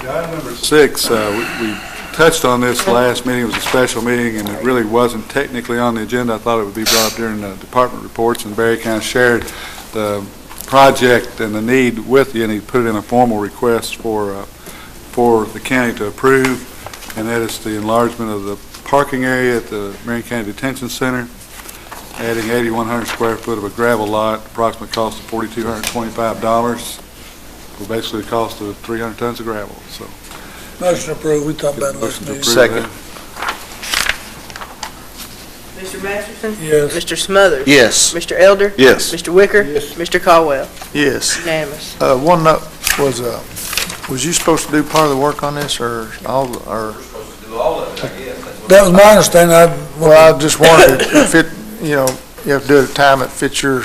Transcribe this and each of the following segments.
Item number 6, we touched on this last meeting. It was a special meeting, and it really wasn't technically on the agenda. I thought it would be brought up during the department reports, and Barry kind of shared the project and the need with you, and he put it in a formal request for the county to approve, and that is the enlargement of the parking area at the Marion County Detention Center, adding 8,100 square foot of a gravel lot, approximate cost of $4,225. Well, basically the cost of 300 tons of gravel. So, motion approved. We talked about it last meeting. Second. Mr. Masterson? Yes. Mr. Smothers? Yes. Mr. Elder? Yes. Mr. Wicker? Yes. Mr. Caldwell? Yes. Unanimous. One note was you supposed to do part of the work on this, or all, or? Supposed to do all of it, I guess. That was my understanding. Well, I just wondered if it, you know, you have to do it at a time that fits you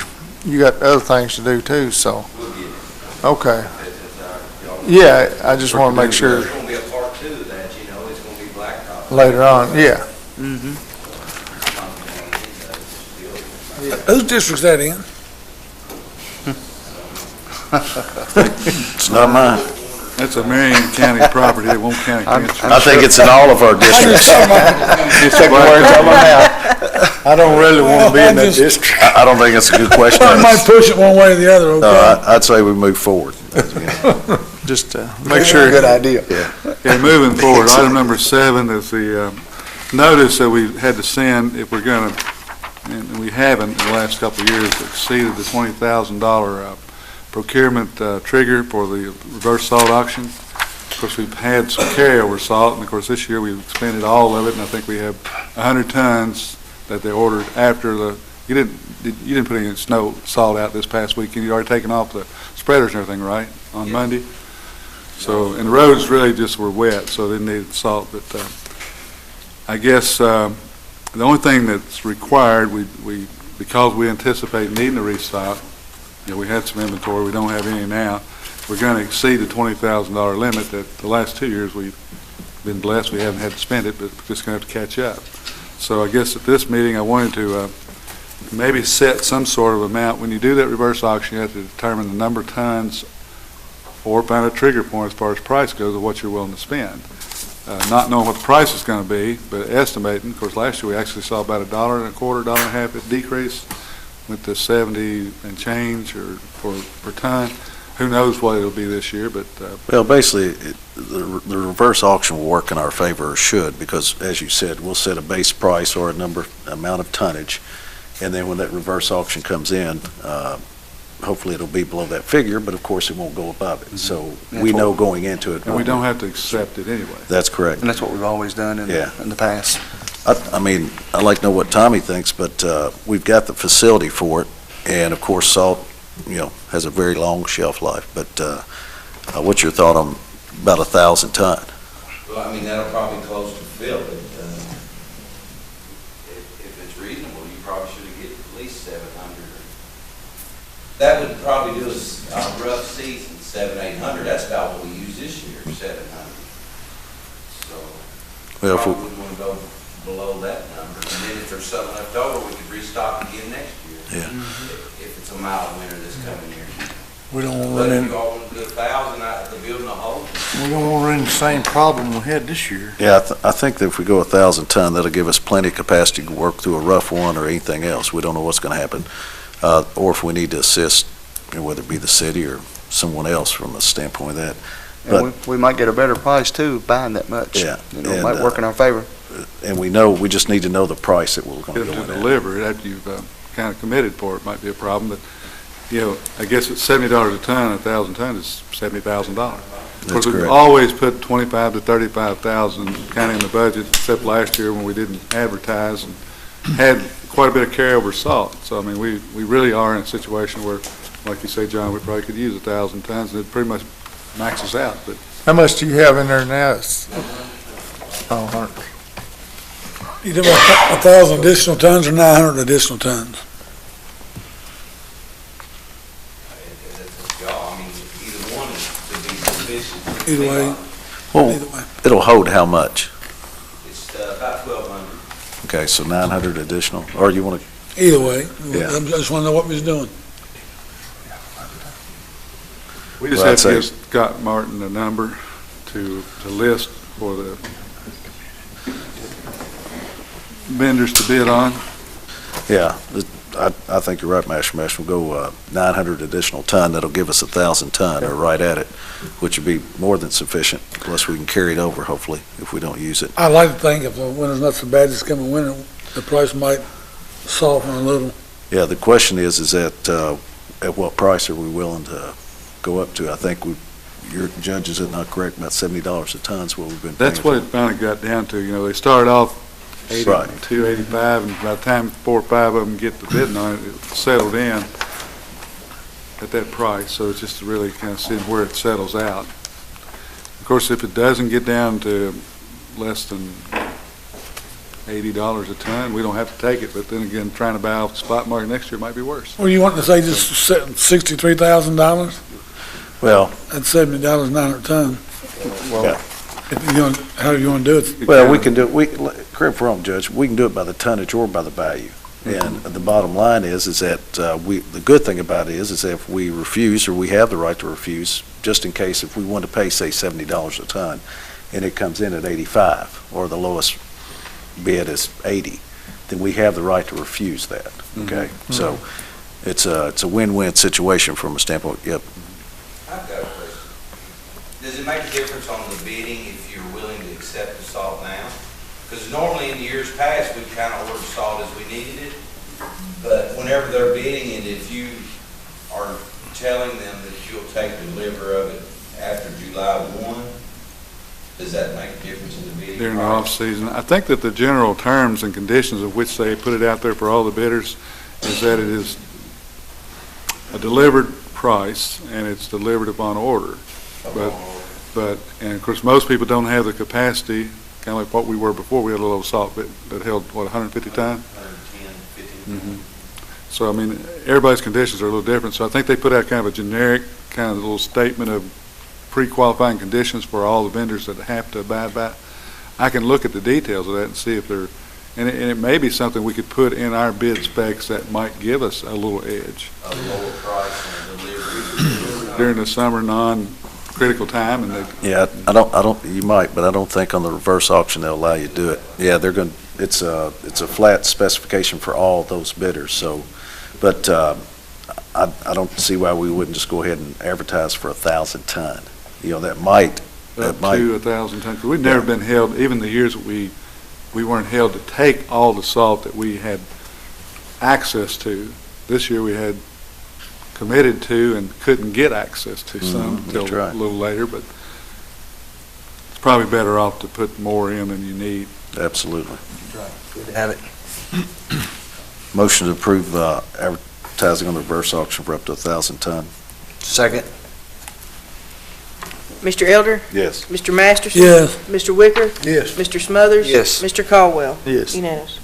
got other things to do too, so. We'll get it. Okay. It's, Yeah, I just want to make sure There's going to be a part 2 of that, you know, it's going to be blacktop. later on, yeah. Whose district's that in? It's not mine. That's a Marion County property. It won't county commission. I think it's in all of our districts. You took the words out of my mouth. I don't really want to be in that district. I don't think it's a good question. I might push it one way or the other, okay? I'd say we move forward. Just make sure. Good idea. Yeah. Okay, moving forward, item number 7 is the notice that we had to send if we're going to, and we haven't in the last couple of years, exceeded the $20,000 procurement trigger for the reverse salt auction. Of course, we've had some carryover salt, and of course this year we've expended all of it, and I think we have 100 tons that they ordered after the, you didn't put any snow salt out this past weekend. You already taken off the spreaders and everything, right, on Monday? So, and the roads really just were wet, so they needed salt, but I guess the only thing that's required, because we anticipate needing a restock, you know, we had some inventory, we don't have any now, we're going to exceed the $20,000 limit that the last 2 years we've been blessed, we haven't had to spend it, but we're just going to have to catch up. So I guess at this meeting I wanted to maybe set some sort of amount. When you do that reverse auction, you have to determine the number of tons or find a trigger point as far as price goes of what you're willing to spend. Not knowing what the price is going to be, but estimating. Of course, last year we actually saw about $1.25, $1.50 decrease, went to 70 and change or per ton. Who knows what it'll be this year, but well, basically, the reverse auction will work in our favor, or should, because as you said, we'll set a base price or amount of tonnage, and then when that reverse auction comes in, hopefully it'll be below that figure, but of course it won't go above it. So we know going into it. And we don't have to accept it anyway. That's correct. And that's what we've always done in the past. I mean, I'd like to know what Tommy thinks, but we've got the facility for it, and of course salt, you know, has a very long shelf life. But what's your thought on about 1,000 ton? Well, I mean, that'll probably close to fill it. If it's reasonable, you probably should get at least 700. That would probably do us a rough season, 700-800. That's about what we used this year, 700. So Well, probably wouldn't want to go below that number. And then if there's something left over, we could restock again next year. Yeah. If it's a mild winter this coming year. We don't want to But run if in, you all want to do 1,000 out of the building a whole, we don't want to run the same problem we had this year. Yeah, I think that if we go 1,000 ton, that'll give us plenty of capacity to work through a rough one or anything else. We don't know what's going to happen. Or if we need to assist, you know, whether it be the city or someone else from a standpoint of that. And we might get a better price too, buying that much. Yeah. You know, it might work in our favor. And we just need to know the price that we're going to If go to in at. deliver it after you've kind of committed for it might be a problem, but, you know, I guess it's $70 a ton, 1,000 tons is $70,000. Of course, we've correct. always put 25 to 35,000 kind of in the budget, except last year when we didn't advertise and had quite a bit of carryover salt. So, I mean, we really are in a situation where, like you say, John, we probably could use 1,000 tons, and it pretty much maxes out. But How much do you have in there now? Either 1,000 additional tons or 900 additional tons. I mean, either one could be sufficient. Either way. Well, Either way. it'll hold how much? It's about 1,200. Okay, so 900 additional, or you want to, Either way. Yeah. I just want to know what we was doing. we just Well, have to I'd give Scott Martin a number to to list for the vendors to bid on. Yeah, I think you're right, Master Mash. We'll go 900 additional ton. That'll give us 1,000 ton, or right at it, which would be more than sufficient, plus we can carry it over, hopefully, if we don't use it. I like to think if the winter's not so bad this coming winter, the price might soften a little. Yeah, the question is at what price are we willing to go up to? I think your judge, is it not correct, about $70 a ton is what we've been paying. That's what it finally got down to. You know, they started off Right. 82, 85, and by the time 4 or 5 of them get the bidding on it, it settled in at that price. So it's just really kind of seeing where it settles out. Of course, if it doesn't get down to less than $80 a ton, we don't have to take it. But then again, trying to buy off the spot market next year might be worse. Well, you want to say just $63,000? Well, That's $70 900 ton. yeah. If you want, how do you want to do it? Well, we can do it, correct me if I'm wrong, Judge, we can do it by the tonnage or by the value. And the bottom line is that the good thing about it is that if we refuse, or we have the right to refuse, just in case if we want to pay, say, $70 a ton, and it comes in at 85, or the lowest bid is 80, then we have the right to refuse that, okay? So it's a win-win situation from a standpoint, yep. I've got a question. Does it make a difference on the bidding if you're willing to accept the salt now? Because normally in the years past, we kind of ordered salt as we needed it, but whenever they're bidding it, if you are telling them that you'll take delivery of it after July 1, does that make a difference in the bidding? During the off-season, I think that the general terms and conditions of which they put it out there for all the bidders is that it is a delivered price and it's delivered upon order. And of course, most people don't have the capacity, kind of like what we were before. We had a little salt that held, what, 150 ton? 110, 15. So, I mean, everybody's conditions are a little different. So I think they put out kind of a generic, kind of little statement of pre-qualifying conditions for all the vendors that have to abide by. I can look at the details of that and see if they're, and it may be something we could put in our bid specs that might give us a little edge. A lower price and delivery. During the summer non-critical time, and they, Yeah, I don't, you might, but I don't think on the reverse auction they'll allow you to do it. Yeah, they're going, it's a flat specification for all those bidders, so, but I don't see why we wouldn't just go ahead and advertise for 1,000 ton. You know, that might. up to 1,000 tons. 'Cause we've never been held, even the years that we weren't held to take all the salt that we had access to. This year we had committed to and couldn't get access to some until that's right. a little later, but it's probably better off to put more in than you need. Absolutely. Good to have it. Motion to approve advertising on the reverse auction for up to 1,000 ton. Second. Mr. Elder? Yes. Mr. Masterson? Yes. Mr. Wicker? Yes. Mr. Smothers? Yes. Mr. Caldwell? Yes. Unanimous.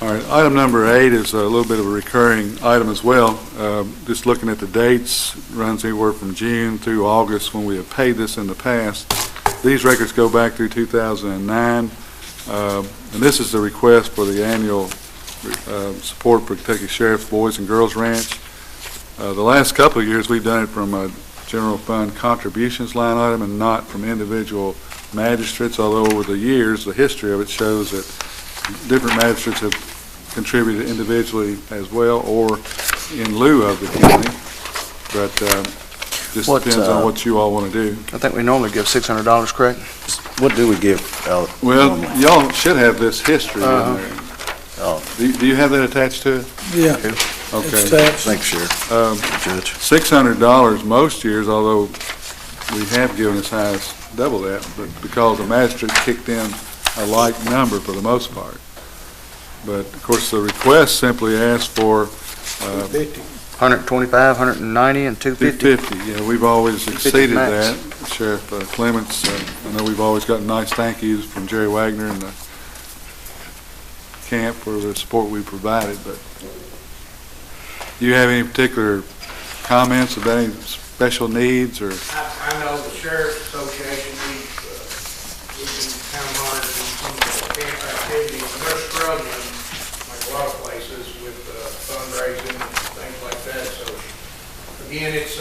All right, item number 8 is a little bit of a recurring item as well. Just looking at the dates, runs anywhere from June through August when we have paid this in the past. These records go back through 2009, and this is the request for the annual support for Kentucky Sheriff's Boys and Girls Ranch. The last couple of years, we've done it from a general fund contributions line item and not from individual magistrates, although over the years, the history of it shows that different magistrates have contributed individually as well or in lieu of the county, but just depends on what you all want to do. I think we normally give $600, correct? What do we give, Alex? Well, y'all should have this history in there. Oh, Do you have that attached to it? Yeah. Okay. It's taxed. thanks, Sheriff. Judge. $600 most years, although we have given as high as double that, but because the magistrate kicked in a like number for the most part. But of course, the request simply asks for 125, 190, and 250. 250. Yeah, we've always exceeded max. that. Sheriff Clements, I know we've always gotten nice thank yous from Jerry Wagner and the camp for the support we provided, but do you have any particular comments about any special needs or? I know the Sheriff's Association, we've been kind of monitoring some of the camp activities, and they're struggling, like a lot of places, with fundraising and things like that. So, again, it's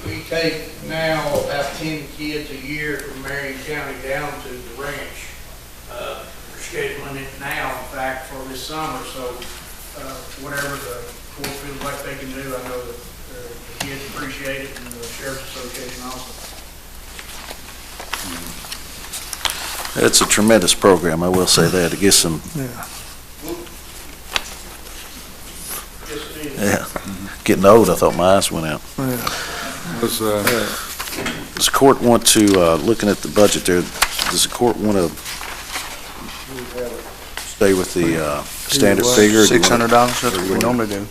we take now about 10 kids a year from Marion County down to the ranch. We're scheduling it now, in fact, for this summer, so whatever the court feels like they can do, I know that the kids appreciate it, and the Sheriff's Association also. It's a tremendous program, I will say that. It gets some, Yes, it is. yeah, getting old, I thought my eyes went out. Was, Does the court want to, looking at the budget there, does the court want to stay with the standard figure? $600, that's what we normally do.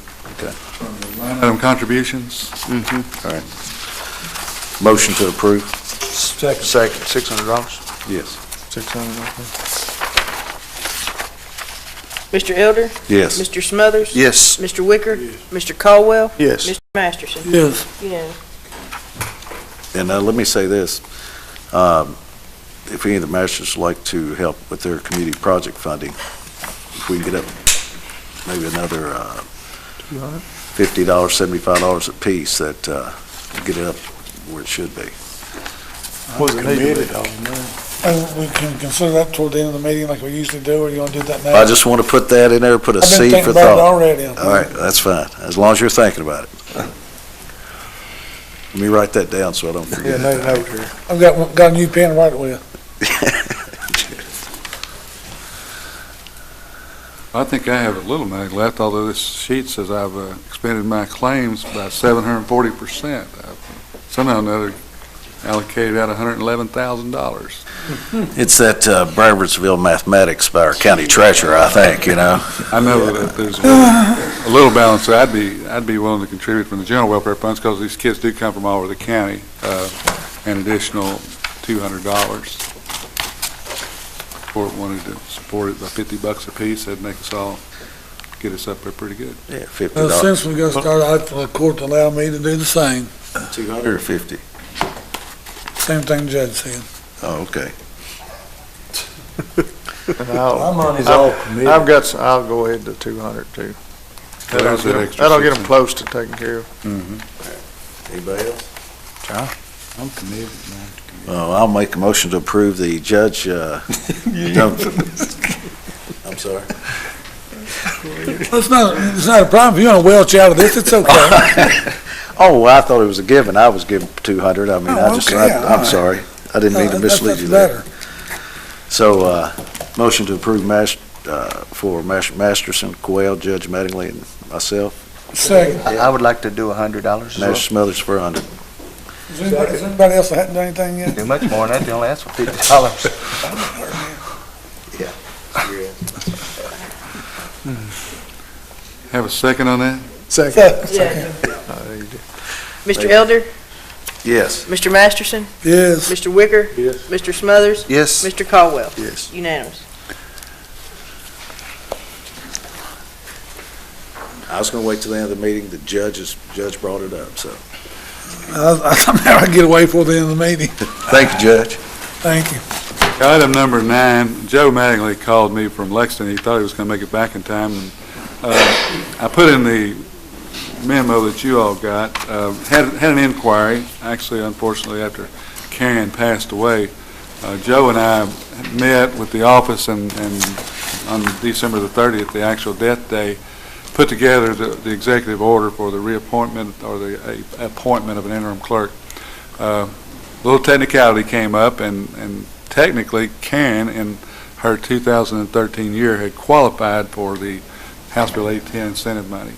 line item contributions? All right. Motion to approve? Second, $600. Yes. Mr. Elder? Yes. Mr. Smothers? Yes. Mr. Wicker? Mr. Caldwell? Yes. Mr. Masterson? Yes. Unanimous. And let me say this, if any of the masters would like to help with their community project funding, if we can get up maybe another $50, $75 a piece, that get it up where it should be. And we can consider that toward the end of the meeting like we usually do, or you want to do that now? I just want to put that in there, put a I've been seed thinking for about it thought. already. All right, that's fine, as long as you're thinking about it. Let me write that down so I don't forget. I've got a new pen to write it with. I think I have a little money left, although this sheet says I've expended my claims by 740%. I've somehow or another allocated out $111,000. It's that Brownsville mathematics by our county treasurer, I think, you know. I know that there's a little balance, so I'd be willing to contribute from the general welfare funds, because these kids do come from all over the county, an additional $200. Court wanted to support it by $50 a piece, that'd make us all, get us up there pretty good. Yeah, Well, $50. since we got started, I'd like the court to allow me to do the same. 200 or 50? Same thing the judge said. Oh, okay. My money's all committed. I'll go ahead to 200 too. There's that extra That'll get them 600. close to taken care of. Anybody else? I'm committed, man. Oh, I'll make a motion to approve the judge, I'm sorry. It's not a problem. If you want to welch out of this, it's okay. Oh, well, I thought it was a given. I was given 200. I mean, Oh, okay, all I'm right. sorry. I didn't mean to mislead you That's there. better. So, motion to approve for Masterson, Coyle, Judge Mattingly, and myself. Second. I would like to do $100 as well. Master Smothers for 100. Is anybody else that hadn't done anything yet? Do much more than that, they only ask for $50. Have a second on that? Second. Mr. Elder? Yes. Mr. Masterson? Yes. Mr. Wicker? Yes. Mr. Smothers? Yes. Mr. Caldwell? Yes. Unanimous. I was going to wait till the end of the meeting. The judge brought it up, so. Somehow I get away before the end of the meeting. Thank you, Judge. Thank you. Item number 9, Joe Mattingly called me from Lexington. He thought he was going to make it back in time. And, I put in the memo that you all got, had an inquiry, actually, unfortunately, after Karen passed away. Joe and I met with the office and on December the 30th, the actual death day, put together the executive order for the reappointment or the appointment of an interim clerk. A little technicality came up, and technically Karen in her 2013 year had qualified for the House Bill 810 incentive money.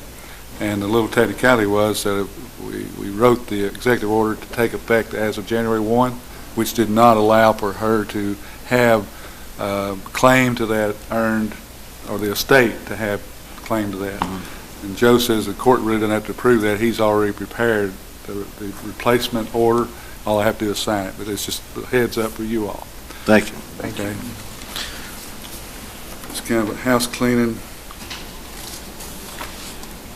And the little technicality was that we wrote the executive order to take effect as of January 1, which did not allow for her to have claim to that earned, or the estate to have claim to that. And Joe says the court really doesn't have to approve that. He's already prepared the replacement order. All I have to do is sign it, but it's just a heads up for you all. Thank you. Okay. It's kind of a house cleaning.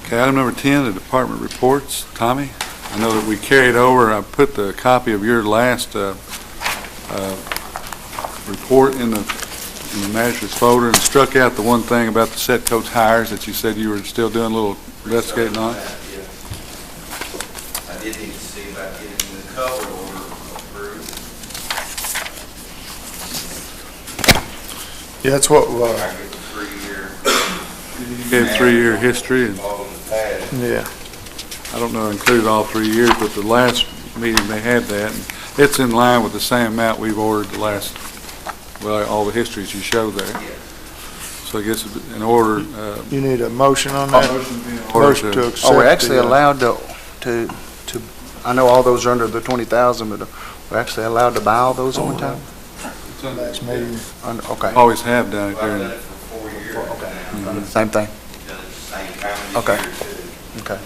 Okay, item number 10, the department reports. Tommy, I know that we carried over, I put the copy of your last report in the manager's folder and struck out the one thing about the set coach hires that you said you were still doing a little investigating on. I did need to see about getting the cover order approved. Yeah, that's what, I get the 3-year. You gave 3-year history, and All in the past. yeah. I don't know, included all 3 years, but the last meeting they had that, and it's in line with the same amount we've ordered the last, well, all the histories you showed there. Yeah. So I guess in order, You need a motion on that? Motion to accept. Are we actually the, allowed to, I know all those are under the 20,000, but we're actually allowed to buy all those at one time? Next meeting. Okay, always have done it Well, I've during, done it for 4 years now. same thing, Done it the same time this Okay. year too. okay.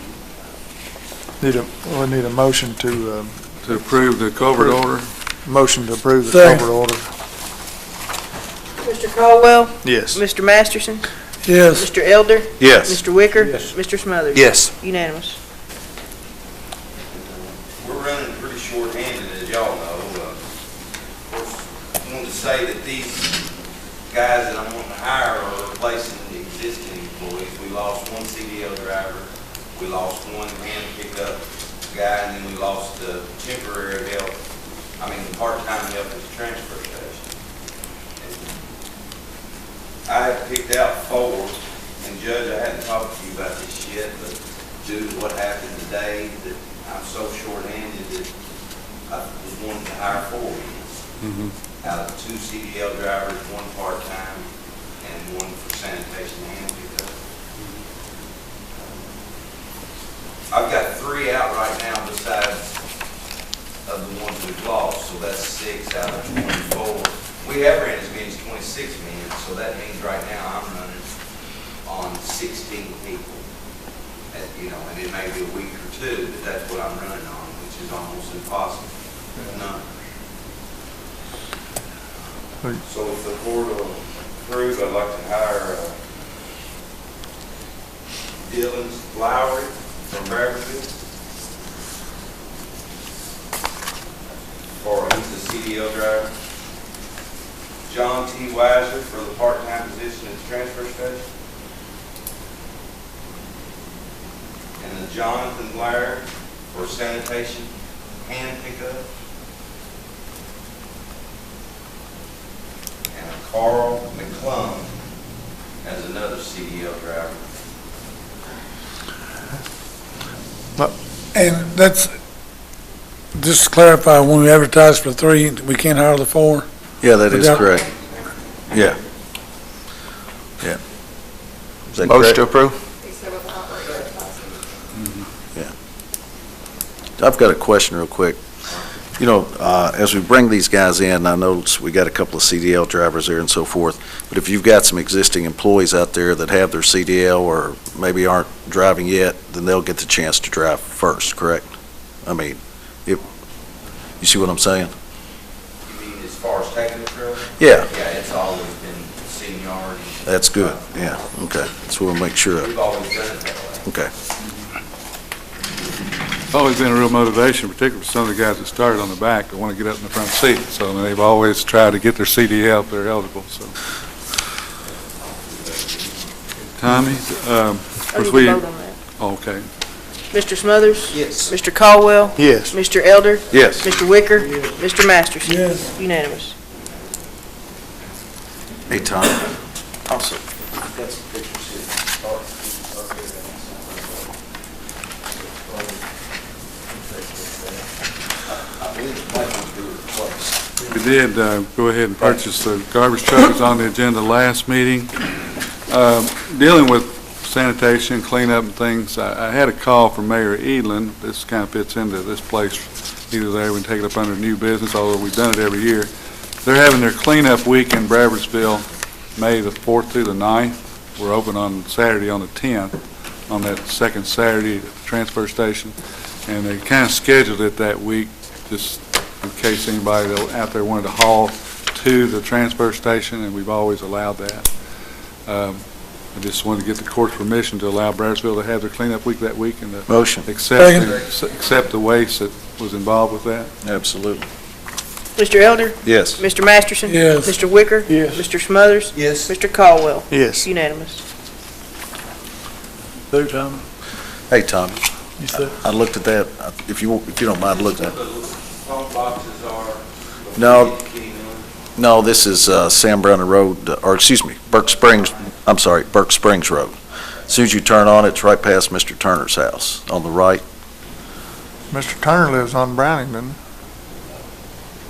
We need a motion to approve the culvert order. motion to approve the Second. culvert order. Mr. Caldwell? Yes. Mr. Masterson? Yes. Mr. Elder? Yes. Mr. Wicker? Yes. Mr. Smothers? Yes. Unanimous. We're running pretty short-handed, as y'all know. Of course, I want to say that these guys that I'm wanting to hire are replacing the existing employees. We lost one CDL driver, we lost one hand pickup guy, and then we lost the temporary help, the part-time help at the transfer station. And I have picked out 4, and Judge, I hadn't talked to you about this yet, but due to what happened today, that I'm so short-handed that I was wanting to hire 4 out of 2 CDL drivers, 1 part-time, and 1 for sanitation and pickup. I've got 3 out right now besides of the ones we've lost, so that's 6 out of 24. We have ran as many as 26 men, so that means right now I'm running on 16 people. And it may be a week or 2, but that's what I'm running on, which is almost impossible. Numbers. So if the board will approve, I'd like to hire Dylan Lowry from Beverlyville. Or he's a CDL driver. John T. Weiser for the part-time position at the transfer station. And then Jonathan Blair for sanitation hand pickup. And a Carl McClung as another CDL driver. And that's, just to clarify, when we advertise for 3, we can't hire the 4? Yeah, that is Without- correct. Yeah. Yeah. Is that Motion correct? to approve? I've got a question real quick. As we bring these guys in, I notice we got a couple of CDL drivers there and so forth, but if you've got some existing employees out there that have their CDL or maybe aren't driving yet, then they'll get the chance to drive first, correct? You see what I'm saying? You mean as far as taking the trailer? Yeah, Yeah, it's always been seniority. that's good, yeah, okay. That's what we'll make sure of, We've always done it that way. okay. It's always been a real motivation, particularly for some of the guys that started on the back that want to get up in the front seat. So they've always tried to get their CDL if they're eligible, so. Tommy, I of need course to we, vote on that. okay. Mr. Smothers? Yes. Mr. Caldwell? Yes. Mr. Elder? Yes. Mr. Wicker? Mr. Masterson? Yes. Unanimous. Hey, Tom. Also, got some pictures here. I believe the plan was to replace. We did go ahead and purchase the garbage truck. It was on the agenda last meeting. Dealing with sanitation, cleanup and things, I had a call from Mayor Edlin. This kind of fits into this place. Either there, we can take it up under new business, although we've done it every year. They're having their cleanup week in Bradfordsville, May the 4th through the 9th. We're open on Saturday on the 10th, on that second Saturday at the transfer station. And they kind of scheduled it that week, just in case anybody out there wanted to haul to the transfer station, and we've always allowed that. I just wanted to get the court's permission to allow Bradfordsville to have their cleanup week that week and to Motion. accept the waste that was involved with that. Absolutely. Mr. Elder? Yes. Mr. Masterson? Yes. Mr. Wicker? Yes. Mr. Smothers? Yes. Mr. Caldwell? Yes. Unanimous. Tommy? Hey, Tommy. You said, I looked at that, if you don't mind looking at it. The phone boxes are. No. No, this is Sam Browner Road, or excuse me, Burke Springs Road. As soon as you turn on, it's right past Mr. Turner's house on the right. Mr. Turner lives on Browning, doesn't he?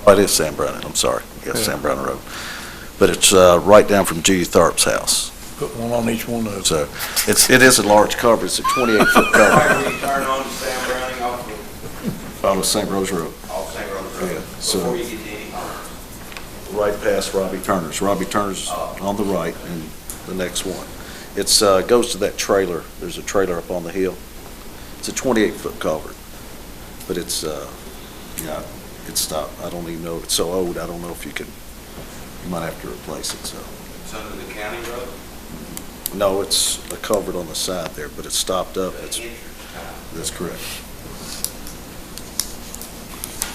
Oh, it is Sam Browner, I'm sorry. Yes, Sam Browner Road. But it's right down from Judy Tharp's house. put one on each one of them. So it is a large cover. It's a 28-foot cover Right when you turn on Sam Browning off on the St. Rose Road. St. Rose Road, Yeah, so- before you get to any homes. Right past Robbie Turner's. Robbie Turner's on the right and the next one. It's, goes to that trailer. There's a trailer up on the hill. It's a 28-foot culvert, but it's, yeah, it's stopped. I don't even know, it's so old, I don't know if you might have to replace it, so. It's under the county road? No, it's a culvert on the side there, but it's stopped up. The It's, entrance time. that's correct.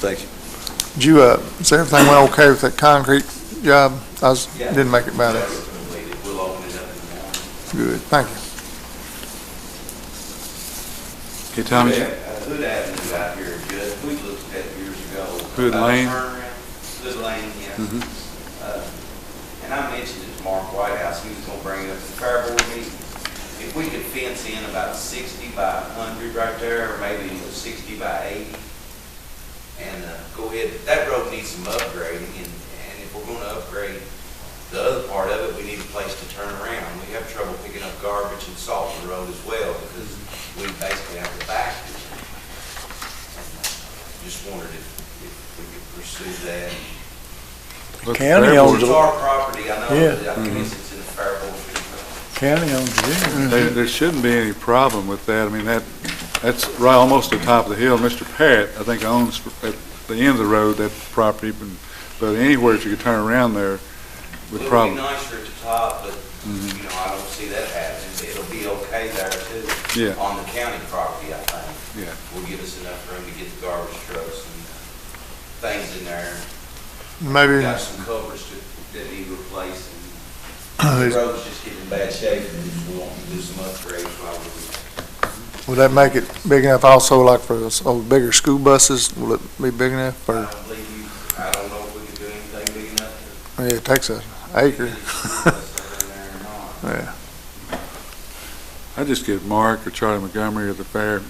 Thank you. Did you, is everything went okay with that concrete job? Yeah. Didn't make it bad. That's completed. We'll open it up in the morning. Good, thank you. Okay, Tommy, Hood Avenue out here is good. We looked at it years ago. Hood Lane? Hood Lane, yeah. Mhm. And I mentioned it to Mark Whitehouse, he was gonna bring it up to the fair board meeting. If we could fence in about 60 by 100 right there, or maybe 60 by 80, and go ahead, that road needs some upgrading, and if we're gonna upgrade the other part of it, we need a place to turn around. We have trouble picking up garbage and salt on the road as well, because we basically have to back it. Just wondered if we could pursue that. look, County Fair owns Board's- It's our property, I know, Yeah. but I guess it's in the fair board. County owns it. There shouldn't be any problem with that. I mean, that's right almost at the top of the hill. Mr. Parrott, I think, owns at the end of the road that property, but anywhere that you could turn around there would It'll be probably, nicer at the top, but, you know, I don't see that happening. It'll be okay there too. Yeah. On the county property, I think. Yeah. Will give us enough room to get the garbage trucks and things in there. Maybe, Got some covers that need replaced, and the road's just getting in bad shape, and we want to do some upgrades while we're. would that make it big enough also like for those old bigger school buses? Will it be big enough I or, don't believe you, I don't know if we can do anything big enough to. yeah, it takes an acre. Get stuff in there or not. Yeah. I just give Mark or Charlie Montgomery or the fair,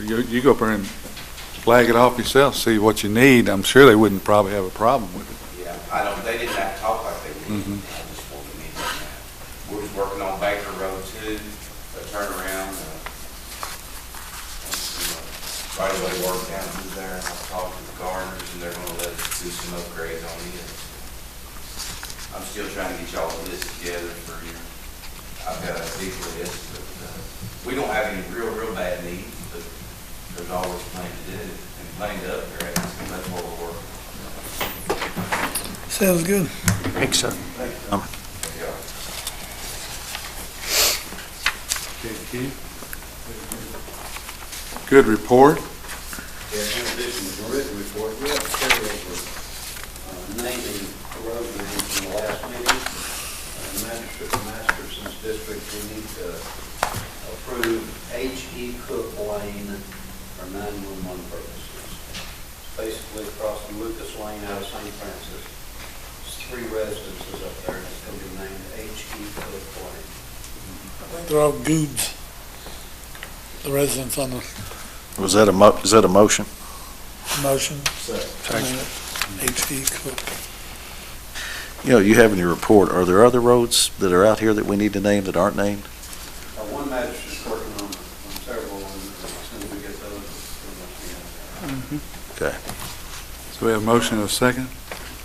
you go up there and flag it off yourself, see what you need. I'm sure they wouldn't probably have a problem with it. Yeah, they didn't have to talk like they did. Mhm. I just wanted to mention that. We're just working on Baker Road too, a turnaround, right away work down through there. I've talked to the gardeners and they're gonna let us do some upgrades on it. I'm still trying to get y'all a list together for you. I've got a big list, but, we don't have any real bad needs, but there's always plenty to do and plenty to upgrade, so that's what we're working on. Sounds good. Thanks, sir. Yeah. Okay, Keith? Good report. Yeah, in addition to the written report, we have a carryover naming road names from the last meeting. Magistrate and Masterson's district, we need to approve H.E. Cook Lane for 911 purposes. It's basically across from Lucas Lane out of St. Francis. There's 3 residences up there, and it's going to be named H.E. Cook Lane. I think they're all goods. The residents on the Is that a motion? motion. H.D. Cook. You know, you have in your report, are there other roads that are out here that we need to name that aren't named? One magistrate's working on several, and as soon as we get those, we'll Okay. So we have a motion and a second?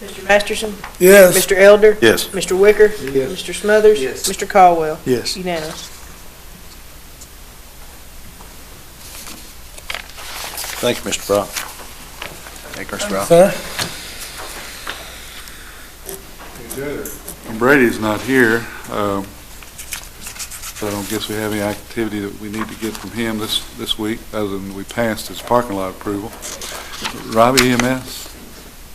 Mr. Masterson? Yes. Mr. Elder? Yes. Mr. Wicker? Yes. Mr. Smothers? Yes. Mr. Caldwell? Yes. Unanimous. Thank you, Mr. Brown. Thank you, Mr. Brown. Sir? Brady's not here, so I don't guess we have any activity that we need to get from him this week, other than we passed his parking lot approval. Robbie, EMS?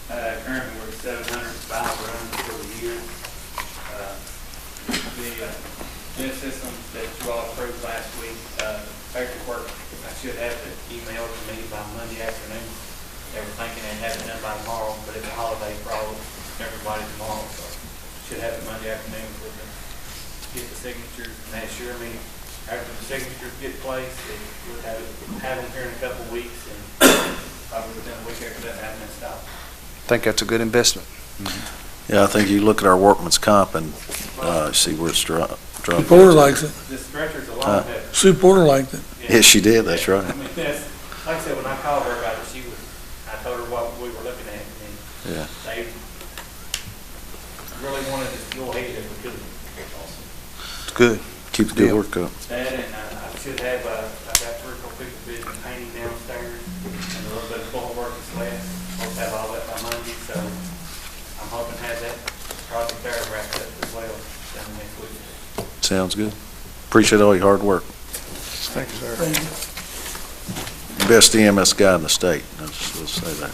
Currently, we're at 705 runs for the year. The lift system that you all approved last week, paperwork should have it emailed to me by Monday afternoon. They were thinking they'd have it done by tomorrow, but it's a holiday for all, everybody tomorrow, so should have it Monday afternoon for the, get the signatures, and they assure me after the signatures get placed, they would have them here in a couple of weeks, and probably within a week after that, having it stopped. I think that's a good investment. Yeah, I think you look at our workman's comp and see where it's dropped. Sue Porter likes it. The stretchers alone have. Sue Porter liked it. Yes, she did, that's right. I mean, that's, like I said, when I called her about it, I told her what we were looking at, and Yeah. they really wanted to go ahead if we could. It's good. Keep the good work up. That, and I should have, I've got 3 or 4 people busy painting downstairs, and a little bit of floor work is left. Hope to have all that by Monday, so I'm hoping to have that project there wrapped up as well, done next week. Sounds good. Appreciate all your hard work. Thank you, sir. Thank you. Best EMS guy in the state, let's say that.